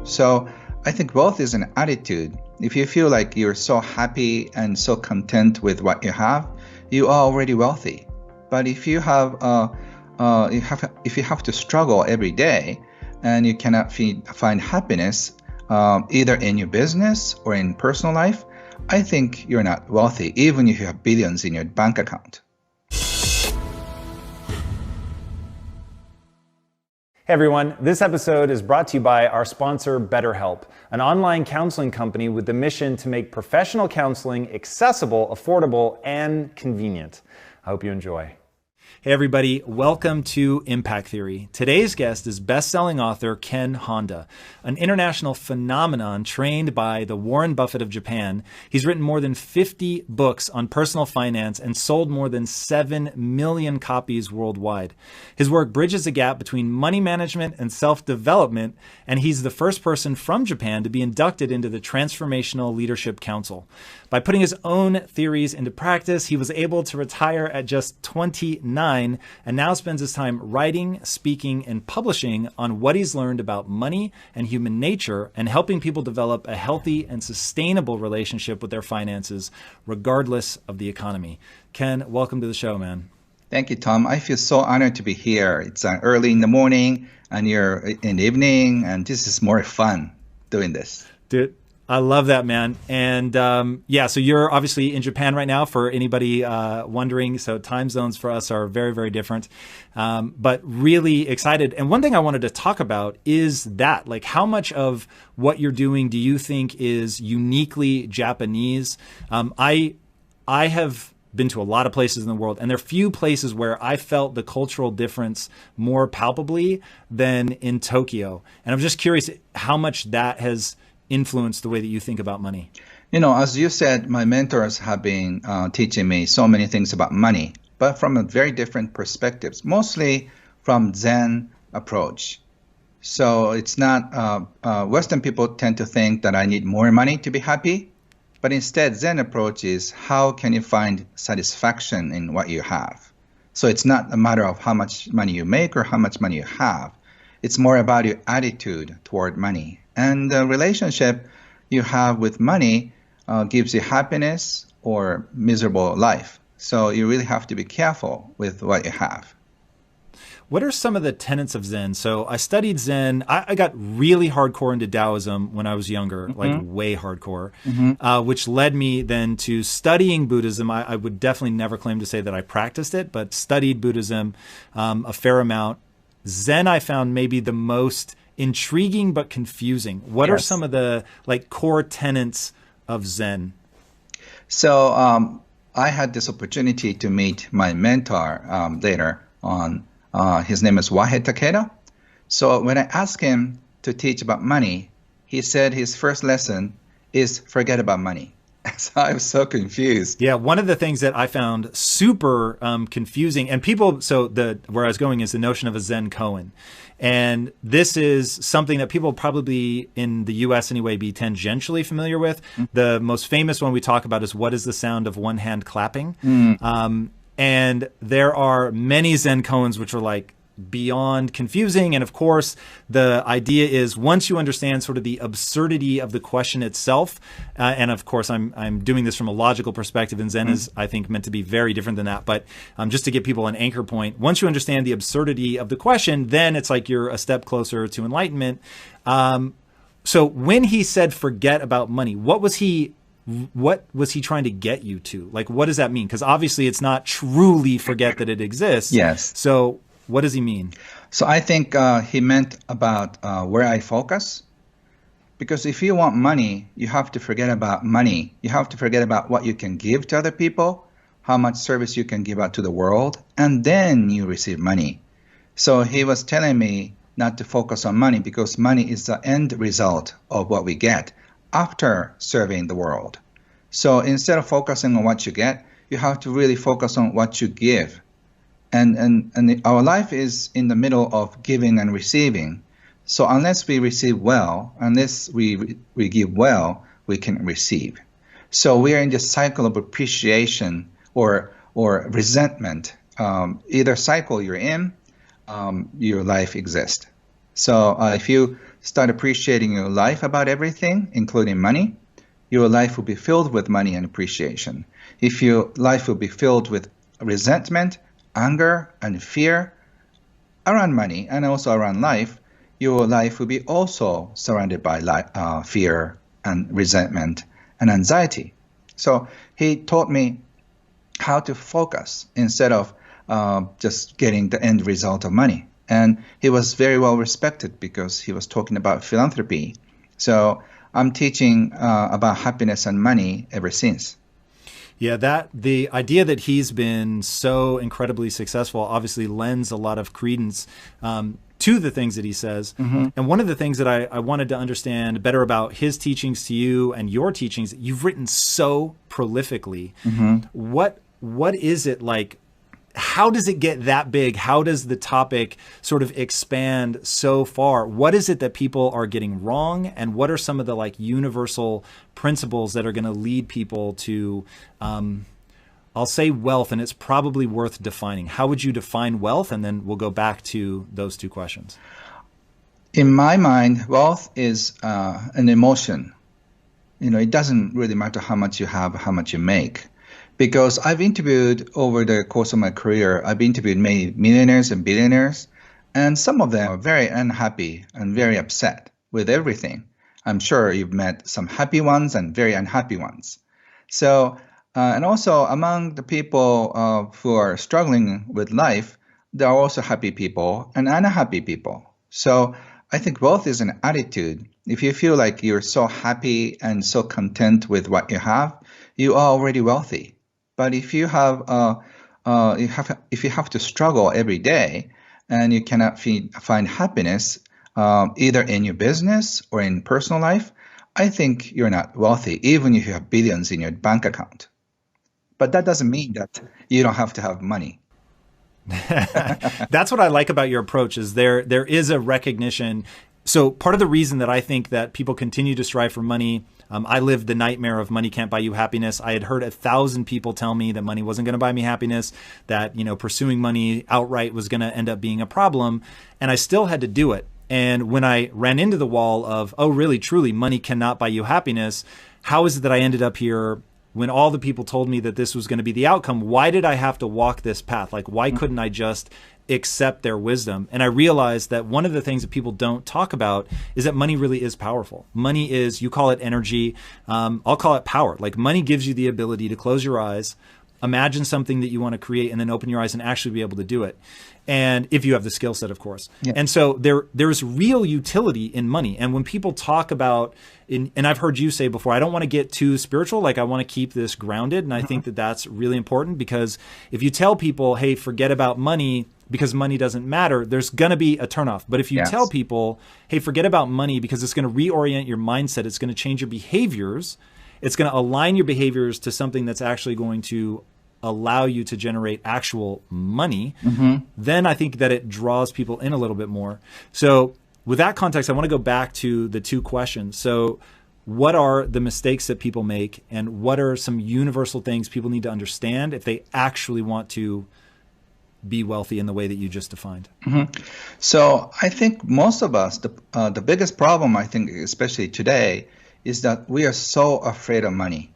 So I think wealth is an attitude. If you feel like you're so happy and so content with what you have, you are already wealthy. But if you have if you have to struggle every day and you cannot find happiness either in your business or in personal life, I think you're not wealthy, even if you have billions in your bank account. Hey everyone, this episode is brought to you by our sponsor BetterHelp, an online counseling company with the mission to make professional counseling accessible, affordable, and convenient. I hope you enjoy. Hey everybody, welcome to Impact Theory. Today's guest is best-selling author Ken Honda, an international phenomenon trained by the Warren Buffett of Japan. He's written more than 50 books on personal finance and sold more than 7 million copies worldwide. His work bridges the gap between money management and self-development, and he's the first person from Japan to be inducted into the Transformational Leadership Council. By putting his own theories into practice, he was able to retire at just 29 and now spends his time writing, speaking, and publishing on what he's learned about money and human nature and helping people develop a healthy and sustainable relationship with their finances, regardless of the economy. Ken, welcome to the show, man. Thank you, Tom. I feel so honored to be here. It's early in the morning and you're in the evening, and this is more fun doing this. Dude, I love that, man. And so you're obviously in Japan right now for anybody wondering. So time zones for us are very, very different, but really excited. And one thing I wanted to talk about is that, like, how much of what you're doing do you think is uniquely Japanese? I have been to a lot of places in the world, and there are few places where I felt the cultural difference more palpably than in Tokyo. And I'm just curious how much that has influence the way that you think about money? You know, as you said, my mentors have been teaching me so many things about money, but from a very different perspectives, mostly from Zen approach. So it's not, Western people tend to think that I need more money to be happy, but instead Zen approach is how can you find satisfaction in what you have? So it's not a matter of how much money you make or how much money you have. It's more about your attitude toward money. And the relationship you have with money gives you happiness or miserable life. So you really have to be careful with what you have. What are some of the tenets of Zen? So I studied Zen. I got really hardcore into Taoism when I was younger, like way hardcore, which led me then to studying Buddhism. I would definitely never claim to say that I practiced it, but studied Buddhism a fair amount. Zen I found maybe the most intriguing but confusing. What are some of the core tenets of Zen? So I had this opportunity to meet my mentor later on. His name is Wahe Takeda. So when I asked him to teach about money, he said his first lesson is forget about money. So I was so confused. Yeah, one of the things that I found super confusing, and people, where I was going is the notion of a Zen koan. And this is something that people probably in the US anyway be tangentially familiar with. The most famous one we talk about is what is the sound of one hand clapping? And there are many Zen koans which are like beyond confusing. And of course, the idea is once you understand sort of the absurdity of the question itself, and of course, I'm doing this from a logical perspective, and Zen is, I think, meant to be very different than that. But just to give people an anchor point, once you understand the absurdity of the question, then it's like you're a step closer to enlightenment. So when he said forget about money, what was he trying to get you to? Like, what does that mean? Because obviously it's not truly forget that it exists. Yes. So what does he mean? So I think he meant about where I focus. Because if you want money, you have to forget about money. You have to forget about what you can give to other people, how much service you can give out to the world, and then you receive money. So he was telling me not to focus on money because money is the end result of what we get after serving the world. So instead of focusing on what you get, you have to really focus on what you give. And our life is in the middle of giving and receiving. So unless we receive well, unless we give well, we can receive. So we are in this cycle of appreciation or resentment. Either cycle you're in, your life exists. So if you start appreciating your life about everything, including money, your life will be filled with money and appreciation. If your life will be filled with resentment, anger, and fear around money and also around life, your life will be also surrounded by fear and resentment and anxiety. So he taught me how to focus instead of just getting the end result of money. And he was very well respected because he was talking about philanthropy. So I'm teaching about happiness and money ever since. Yeah, the idea that he's been so incredibly successful obviously lends a lot of credence to the things that he says. Mm-hmm. And one of the things that I wanted to understand better about his teachings to you and your teachings, you've written so prolifically. Mm-hmm. What is it like? How does it get that big? How does the topic sort of expand so far? What is it that people are getting wrong? And what are some of the like universal principles that are going to lead people to, I'll say wealth, and it's probably worth defining. How would you define wealth? And then we'll go back to those two questions. In my mind, wealth is an emotion. It doesn't really matter how much you have, how much you make. Because I've interviewed over the course of my career, I've interviewed many millionaires and billionaires, and some of them are very unhappy and very upset with everything. I'm sure you've met some happy ones and very unhappy ones. So, and also among the people who are struggling with life, there are also happy people and unhappy people. So I think wealth is an attitude. If you feel like you're so happy and so content with what you have, you are already wealthy. But if you have to struggle every day and you cannot find happiness either in your business or in personal life, I think you're not wealthy, even if you have billions in your bank account. But that doesn't mean that you don't have to have money. That's what I like about your approach is there is a recognition. So part of the reason that I think that people continue to strive for money, I lived the nightmare of money can't buy you happiness. I had heard 1,000 people tell me that money wasn't going to buy me happiness, that, pursuing money outright was going to end up being a problem. And I still had to do it. And when I ran into the wall of, oh, really, truly, money cannot buy you happiness, how is it that I ended up here when all the people told me that this was going to be the outcome? Why did I have to walk this path? Like, why couldn't I just accept their wisdom? And I realized that one of the things that people don't talk about is that money really is powerful. Money is, you call it energy, I'll call it power. Like money gives you the ability to close your eyes, imagine something that you want to create, and then open your eyes and actually be able to do it. And if you have the skill set, of course. Yeah. And so there's real utility in money. And when people talk about, and I've heard you say before, I don't want to get too spiritual, like I want to keep this grounded. And I think that that's really important because if you tell people, hey, forget about money because money doesn't matter, there's going to be a turnoff. But if you tell people, hey, forget about money because it's going to reorient your mindset, it's going to change your behaviors, it's going to align your behaviors to something that's actually going to allow you to generate actual money, then I think that it draws people in a little bit more. So with that context, I want to go back to the two questions. So what are the mistakes that people make and what are some universal things people need to understand if they actually want to be wealthy in the way that you just defined? So I think most of us, the biggest problem, I think, especially today, is that we are so afraid of money.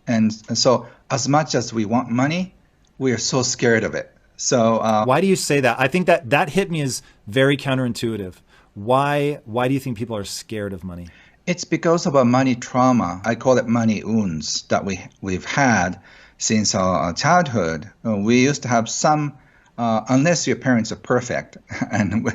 And so as much as we want money, we are so scared of it. So why do you say that? I think that hit me as very counterintuitive. Why do you think people are scared of money? It's because of a money trauma. I call it money wounds that we've had since our childhood. We used to have some, unless your parents are perfect, and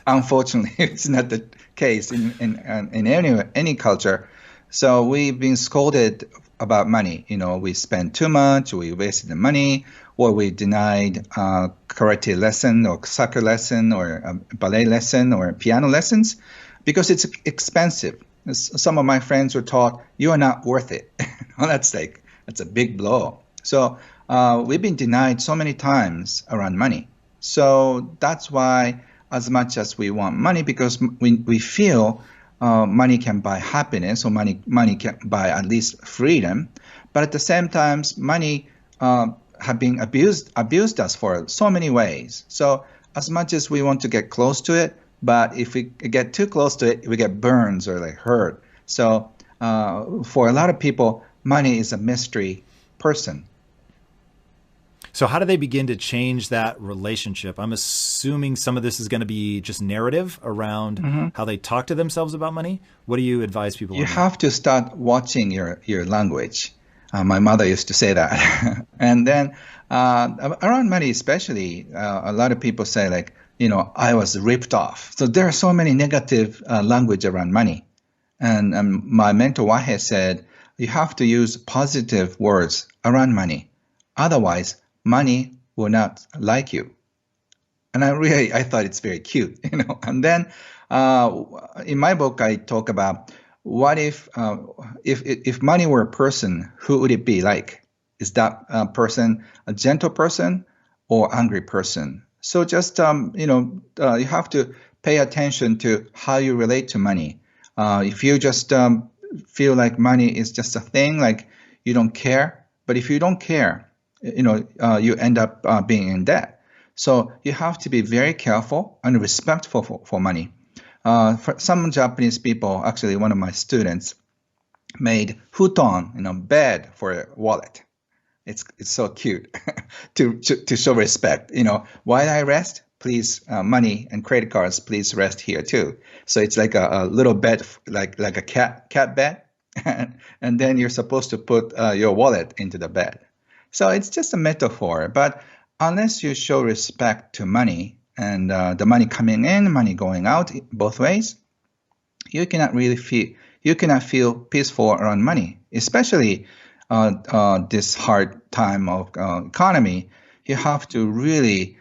unfortunately it's not the case in any culture. So we've been scolded about money. We spent too much, we wasted the money, or we denied karate lesson or soccer lesson or ballet lesson or piano lessons because it's expensive. Some of my friends were taught, you are not worth it. Well, that's a big blow. So we've been denied so many times around money. So that's why as much as we want money, because we feel money can buy happiness or money can buy at least freedom. But at the same time, money have been abused us for so many ways. So as much as we want to get close to it, But if we get too close to it, we get burns or like hurt. So for a lot of people, money is a mystery person. So how do they begin to change that relationship? I'm assuming some of this is going to be just narrative around how they talk to themselves about money. What do you advise people? You have to start watching your language. My mother used to say that. And then around money especially, a lot of people say like, I was ripped off. So there are so many negative language around money. And my mentor Wahe said, you have to use positive words around money. Otherwise, money will not like you. And I thought it's very cute, And then in my book, I talk about what if money were a person, who would it be like? Is that person a gentle person or angry person? So just, you have to pay attention to how you relate to money. If you just feel like money is just a thing, like you don't care, but if you don't care, you end up being in debt. So you have to be very careful and respectful for money. For some Japanese people, actually, one of my students made futon, bed for a wallet. It's so cute to show respect. While I rest, please, money and credit cards, please rest here too. So it's like a little bed, like a cat bed, and then you're supposed to put your wallet into the bed. So it's just a metaphor, but unless you show respect to money and the money coming in, money going out, both ways, you cannot feel peaceful around money, especially this hard time of economy. You have to really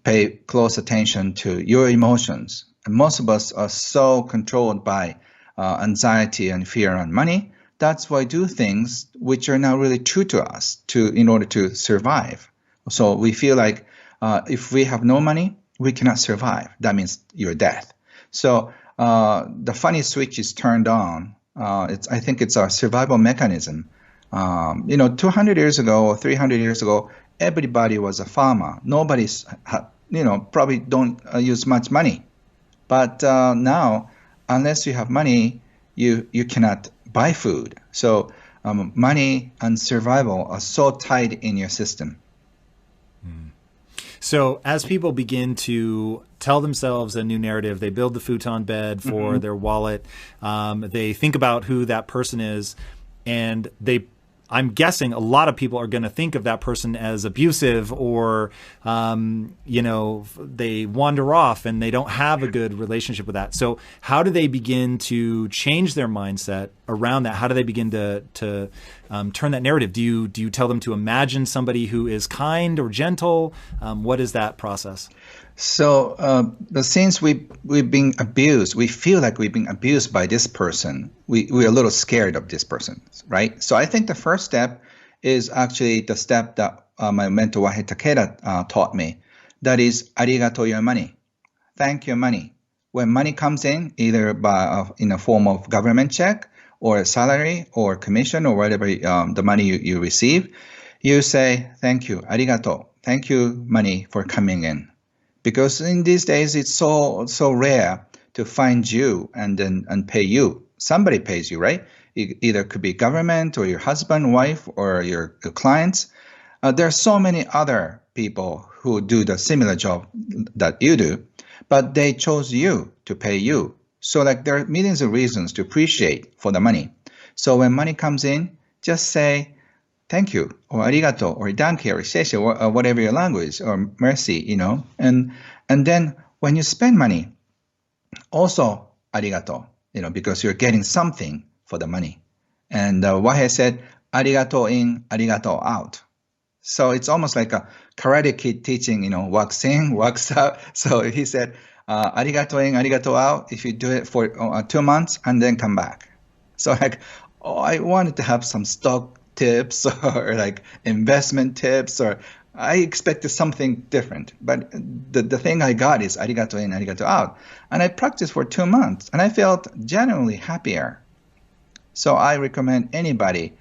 pay close attention to your emotions. And most of us are so controlled by anxiety and fear around money. That's why we do things which are not really true to us in order to survive. So we feel like if we have no money, we cannot survive. That means you're dead. So the funny switch is turned on. I think it's our survival mechanism. 200 years ago or 300 years ago, everybody was a farmer. Nobody's, probably don't use much money. But now, unless you have money, you cannot buy food. So money and survival are so tied in your system. So as people begin to tell themselves a new narrative, they build the futon bed for their wallet, they think about who that person is, and I'm guessing a lot of people are going to think of that person as abusive or, they wander off and they don't have a good relationship with that. So how do they begin to change their mindset around that? How do they begin to turn that narrative? Do you tell them to imagine somebody who is kind or gentle? What is that process? So since we've been abused, we feel like we've been abused by this person. We're a little scared of this person, right? So I think the first step is actually the step that my mentor Wahe Takeda taught me. That is, arigato your money. Thank your money. When money comes in, either in a form of government check or a salary or commission or whatever the money you receive, you say, thank you, arigato. Thank you, money, for coming in. Because in these days, it's so rare to find you and pay you. Somebody pays you, right? It either could be government or your husband, wife, or your clients. There are so many other people who do the similar job that you do, but they chose you to pay you. So there are millions of reasons to appreciate for the money. So when money comes in, just say, thank you, or arigato, or danke, or sheshe, or whatever your language, or mercy, And then when you spend money, also arigato, because you're getting something for the money. And Wahe said, arigato in, arigato out. So it's almost like a karate kid teaching, wax in, wax out. So he said, arigato in, arigato out, if you do it for 2 months and then come back. So I wanted to have some stock tips or investment tips, or I expected something different. But the thing I got is arigato in, arigato out. And I practiced for 2 months and I felt genuinely happier. So I recommend anybody,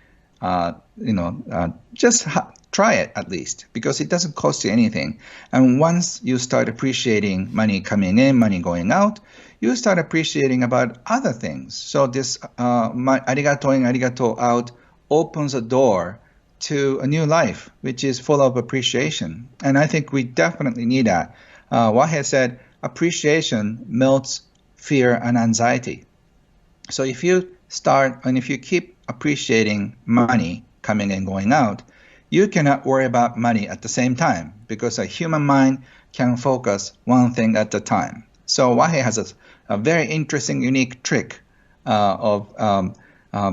just try it at least, because it doesn't cost you anything. And once you start appreciating money coming in, money going out, you start appreciating about other things. So this arigato in, arigato out opens a door to a new life, which is full of appreciation. And I think we definitely need that. Wahei said, appreciation melts fear and anxiety. So if you start, and if you keep appreciating money coming and going out, you cannot worry about money at the same time, because a human mind can focus one thing at a time. So Wahei has a very interesting, unique trick of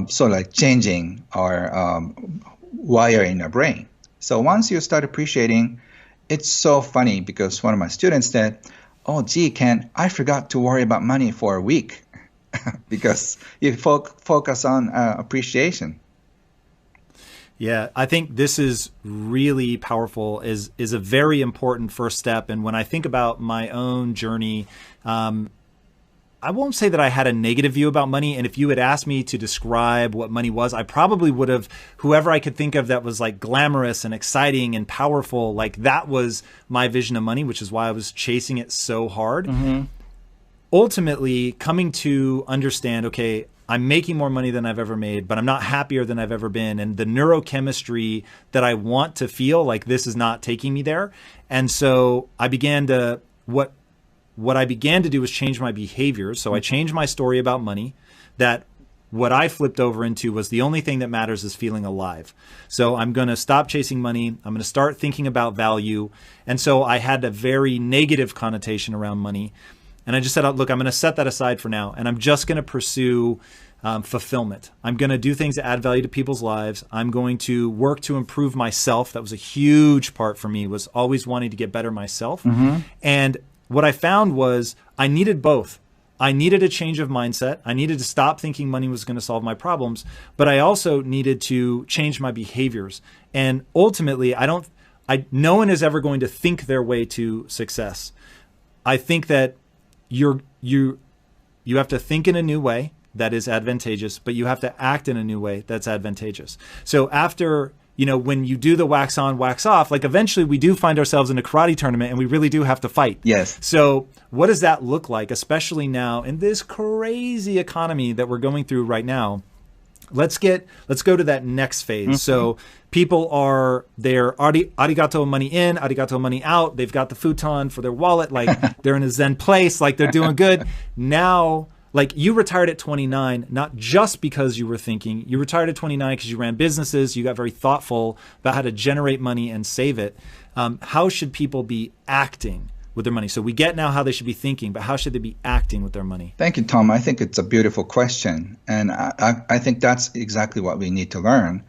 sort of like changing our wire in our brain. So once you start appreciating, it's so funny, because one of my students said, oh, gee, Ken, I forgot to worry about money for a week because you focus on appreciation. Yeah, I think this is really powerful, is a very important first step. And when I think about my own journey, I won't say that I had a negative view about money. And if you had asked me to describe what money was, I probably would have, whoever I could think of that was like glamorous and exciting and powerful, like that was my vision of money, which is why I was chasing it so hard. Mm-hmm. Ultimately, coming to understand, okay, I'm making more money than I've ever made, but I'm not happier than I've ever been. And the neurochemistry that I want to feel, like this is not taking me there. And so I began to, what I began to do was change my behavior. So I changed my story about money, that what I flipped over into was the only thing that matters is feeling alive. So I'm going to stop chasing money. I'm going to start thinking about value. And so I had a very negative connotation around money. And I just said, look, I'm going to set that aside for now. And I'm just going to pursue fulfillment. I'm going to do things that add value to people's lives. I'm going to work to improve myself. That was a huge part for me, was always wanting to get better myself. Mm-hmm. And what I found was I needed both. I needed a change of mindset. I needed to stop thinking money was going to solve my problems, but I also needed to change my behaviors. And ultimately, no one is ever going to think their way to success. I think that you have to think in a new way that is advantageous, but you have to act in a new way that's advantageous. So after, when you do the wax on, wax off, like eventually we do find ourselves in a karate tournament and we really do have to fight. Yes. So what does that look like, especially now in this crazy economy that we're going through right now? Let's go to that next phase. Mm-hmm. So people they're arigato money in, arigato money out. They've got the futon for their wallet. Like they're in a Zen place, like they're doing good. Now, like you retired at 29, not just because you were thinking. You retired at 29 because you ran businesses. You got very thoughtful about how to generate money and save it. How should people be acting with their money? So we get now how they should be thinking, but how should they be acting with their money? Thank you, Tom. I think it's a beautiful question. And I think that's exactly what we need to learn.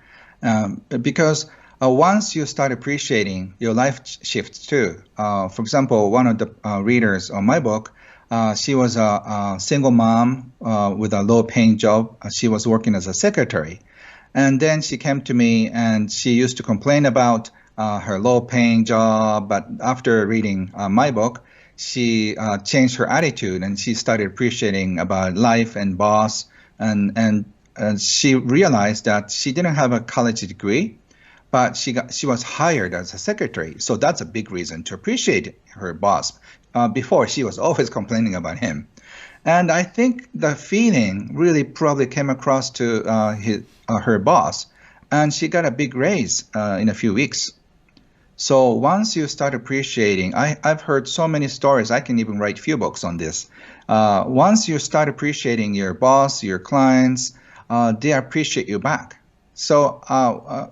Because once you start appreciating, your life shifts too. For example, one of the readers on my book, she was a single mom with a low-paying job. She was working as a secretary. And then she came to me and she used to complain about her low-paying job. But after reading my book, she changed her attitude and she started appreciating about life and boss. And she realized that she didn't have a college degree, but she was hired as a secretary. So that's a big reason to appreciate her boss. Before, she was always complaining about him. And I think the feeling really probably came across to her boss, and she got a big raise in a few weeks. So once you start appreciating, I've heard so many stories, I can even write a few books on this. Once you start appreciating your boss, your clients, they appreciate you back. So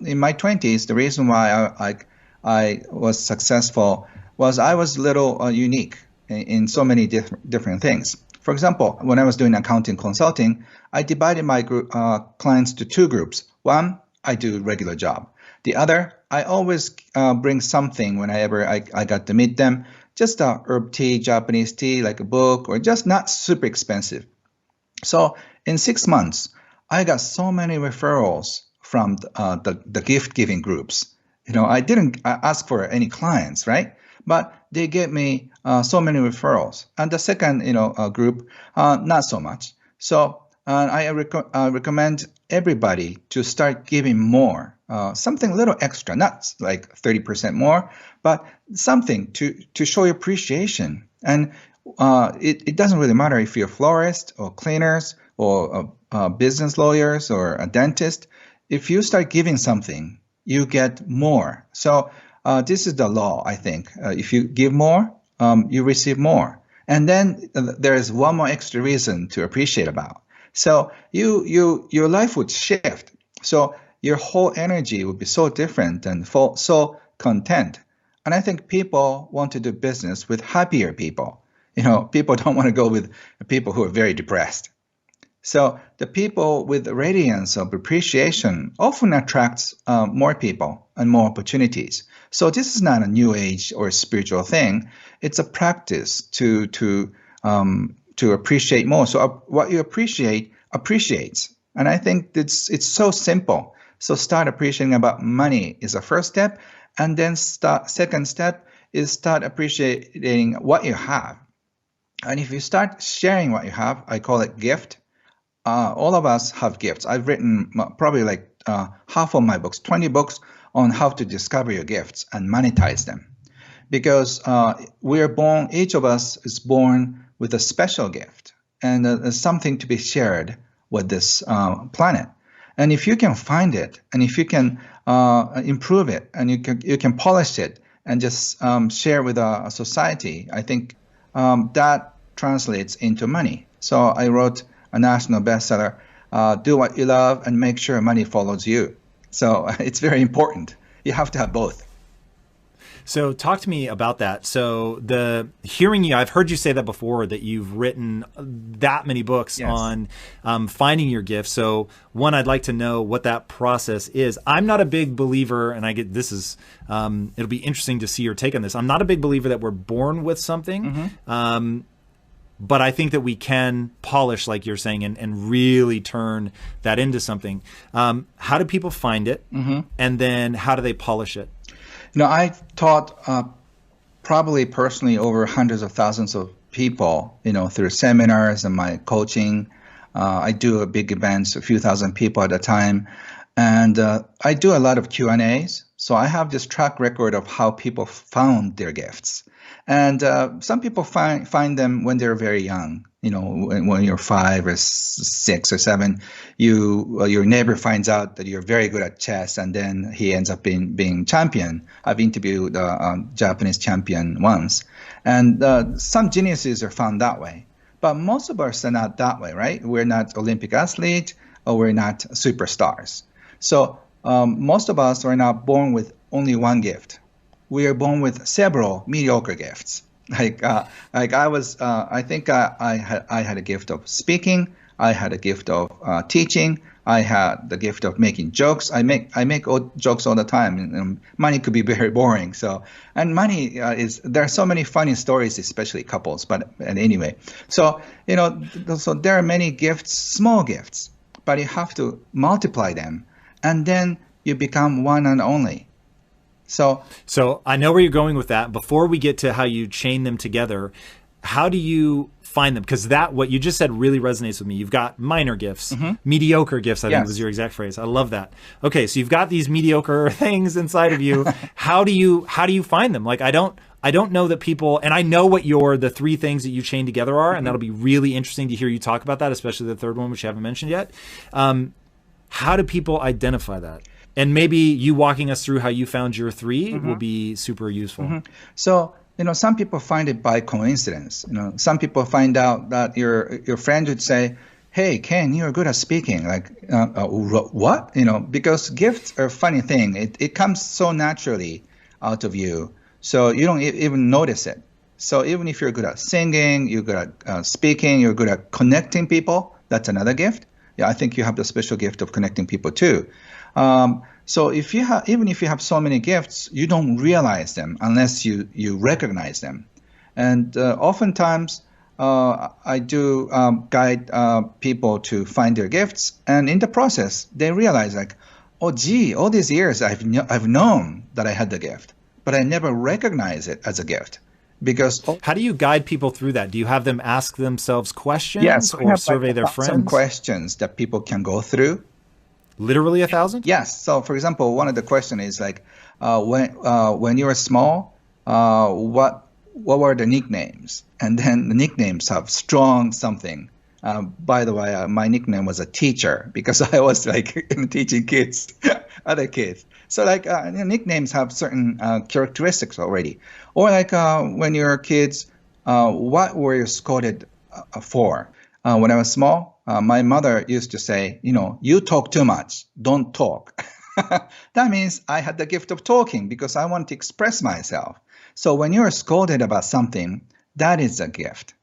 in my 20s, the reason why I was successful was I was a little unique in so many different things. For example, when I was doing accounting consulting, I divided my clients to two groups. One, I do regular job. The other, I always bring something whenever I got to meet them, just a herb tea, Japanese tea, like a book, or just not super expensive. So in 6 months, I got so many referrals from the gift-giving groups. I didn't ask for any clients, right? But they gave me so many referrals. And the second, group, not so much. So And I recommend everybody to start giving more, something a little extra, not like 30% more, but something to show your appreciation. And it doesn't really matter if you're a florist or cleaners or business lawyers or a dentist. If you start giving something, you get more. So this is the law, I think. If you give more, you receive more. And then there is one more extra reason to appreciate about. So your life would shift. So your whole energy would be so different and so content. And I think people want to do business with happier people. People don't want to go with people who are very depressed. So the people with radiance of appreciation often attracts more people and more opportunities. So this is not a new age or spiritual thing. It's a practice to appreciate more. So what you appreciate appreciates. And I think it's so simple. So start appreciating about money is the first step. And then second step is start appreciating what you have. And if you start sharing what you have, I call it gift. All of us have gifts. I've written probably like half of my books, 20 books on how to discover your gifts and monetize them. Because we're born, each of us is born with a special gift and something to be shared with this planet. And if you can find it, and if you can improve it, and you can polish it, and just share with a society, I think that translates into money. So I wrote a national bestseller, Do What You Love and Make Sure Money Follows You. So it's very important. You have to have both. So talk to me about that. So hearing you, I've heard you say that before, that you've written that many books on finding your gifts. So one, I'd like to know what that process is. I'm not a big believer, and it'll be interesting to see your take on this. I'm not a big believer that we're born with something. But I think that we can polish, like you're saying, and really turn that into something. How do people find it? And then how do they polish it? I taught probably personally over hundreds of thousands of people, through seminars and my coaching. I do big events, a few thousand people at a time. And I do a lot of Q&As. So I have this track record of how people found their gifts. And some people find them when they're very young. When you're 5 or 6 or 7, your neighbor finds out that you're very good at chess, and then he ends up being champion. I've interviewed a Japanese champion once, and some geniuses are found that way. But most of us are not that way, right? We're not Olympic athletes, or we're not superstars. So most of us are not born with only one gift. We are born with several mediocre gifts. I think I had a gift of speaking. I had a gift of teaching. I had the gift of making jokes. I make jokes all the time. And money could be very boring. And money there are so many funny stories, especially couples. But anyway, so there are many gifts, small gifts, but you have to multiply them, and then you become one and only. So I know where you're going with that. Before we get to how you chain them together, how do you find them? Because what you just said really resonates with me. You've got minor gifts, mediocre gifts, I think was your exact phrase. I love that. Okay, so you've got these mediocre things inside of you. How do you find them? Like I don't know that people, and I know what the 3 things that you chain together are, and that'll be really interesting to hear you talk about that, especially the third one, which you haven't mentioned yet. How do people identify that? And maybe you walking us through how you found your 3 will be super useful. So, some people find it by coincidence. Some people find out that your friend would say, "Hey, Ken, you're good at speaking." Like, what? Because gifts are a funny thing. It comes so naturally out of you, so you don't even notice it. So even if you're good at singing, you're good at speaking, you're good at connecting people, that's another gift. Yeah, I think you have the special gift of connecting people too. So even if you have so many gifts, you don't realize them unless you recognize them. And oftentimes I do guide people to find their gifts, and in the process they realize like, oh gee, all these years I've known that I had the gift, but I never recognized it as a gift. because how do you guide people through that? Do you have them ask themselves questions yes, or survey their friends? Some questions that people can go through. Literally 1,000? Yes. So, for example, one of the questions is like, when you were small, what were the nicknames? And then the nicknames have strong something. By the way, my nickname was a teacher because I was like teaching kids, other kids. So like nicknames have certain characteristics already. Or like when you were kids, what were you scolded for? When I was small, my mother used to say, you talk too much, don't talk. That means I had the gift of talking because I want to express myself. So when you're scolded about something, that is a gift.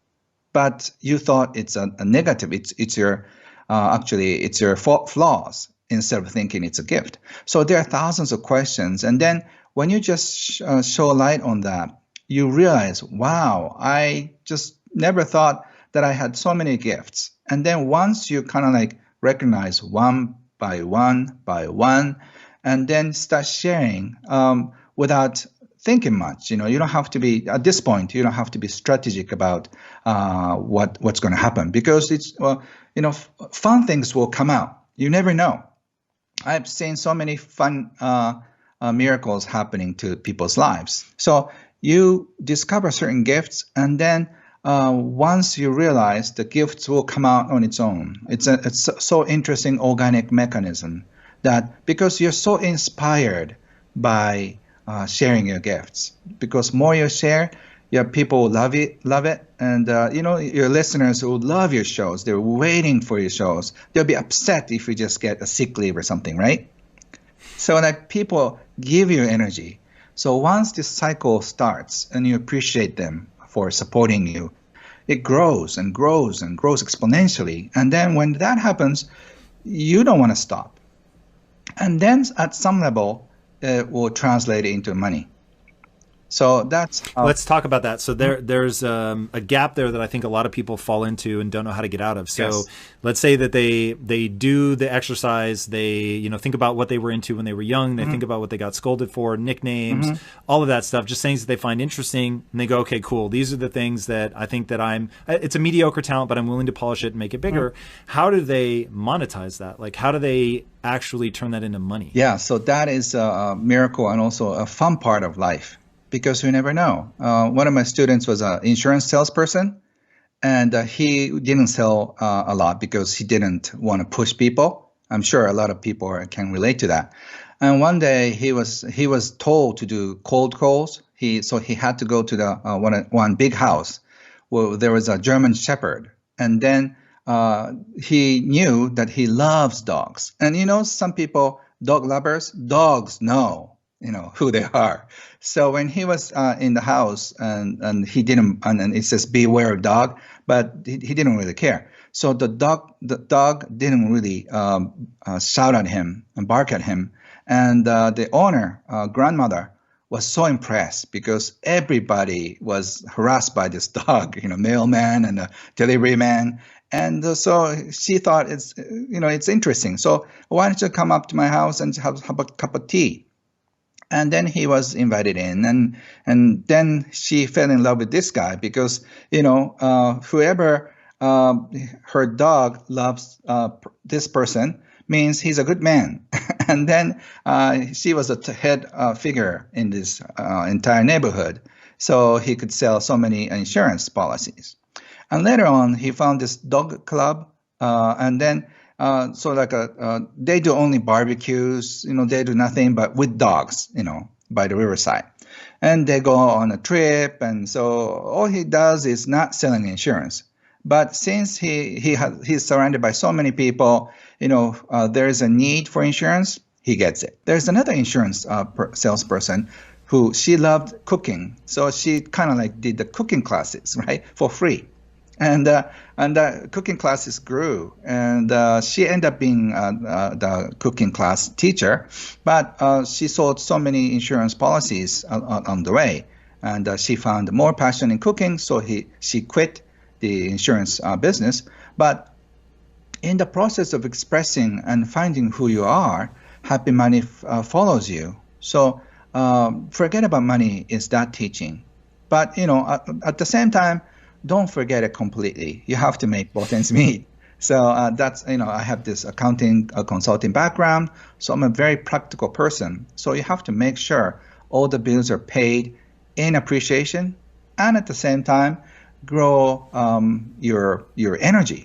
But you thought it's a negative. It's your actually it's your flaws instead of thinking it's a gift. So there are thousands of questions, and then when you just show light on that, you realize, wow, I just never thought that I had so many gifts. And then once you kind of like recognize one by one, and then start sharing without thinking much. You don't have to be, at this point, you don't have to be strategic about what's going to happen, because it's fun things will come out. You never know. I've seen so many fun miracles happening to people's lives. So you discover certain gifts, and then once you realize the gifts will come out on its own. It's so interesting organic mechanism that because you're so inspired by sharing your gifts, because more you share, your people will love it, and your listeners will love your shows. They're waiting for your shows. They'll be upset if you just get a sick leave or something, right? So like people give you energy. So once this cycle starts and you appreciate them for supporting you, it grows and grows and grows exponentially. And then when that happens, you don't want to stop. And then at some level, it will translate into money. So that's let's talk about that. So there's a gap there that I think a lot of people fall into and don't know how to get out of. So yes. Let's say that they do the exercise, they think about what they were into when they were young, they think about what they got scolded for, nicknames, all of that stuff, just things that they find interesting, and they go, okay, cool, these are the things that I think that it's a mediocre talent, but I'm willing to polish it and make it bigger. How do they monetize that? Like, how do they actually turn that into money? Yeah, so that is a miracle and also a fun part of life, because you never know. One of my students was an insurance salesperson, and he didn't sell a lot because he didn't want to push people. I'm sure a lot of people can relate to that. And one day he was told to do cold calls. So he had to go to the one big house where there was a German Shepherd, and then he knew that he loves dogs. And some people, dog lovers, dogs know who they are. So when he was in the house and he didn't, and it says beware of dog, but he didn't really care. So the dog didn't really shout at him and bark at him. And the owner, grandmother, was so impressed because everybody was harassed by this dog, mailman and the delivery man. And so she thought it's interesting. So why don't you come up to my house and have a cup of tea? And then he was invited in, and then she fell in love with this guy because, whoever her dog loves this person means he's a good man. And then she was a head figure in this entire neighborhood, so he could sell so many insurance policies. And later on, he found this dog club, and then they do only barbecues, they do nothing but with dogs, by the riverside. And they go on a trip, and so all he does is not selling insurance. But since he's surrounded by so many people, there is a need for insurance, he gets it. There's another insurance salesperson who she loved cooking, so she kind of like did the cooking classes, right, for free. And the cooking classes grew, and she ended up being the cooking class teacher. But she sold so many insurance policies on the way, and she found more passion in cooking. So she quit the insurance business. But in the process of expressing and finding who you are, happy money follows you. So forget about money is that teaching. But at the same time, don't forget it completely. You have to make both ends meet. So that's, I have this accounting consulting background, so I'm a very practical person. So you have to make sure all the bills are paid in appreciation, and at the same time, grow your energy.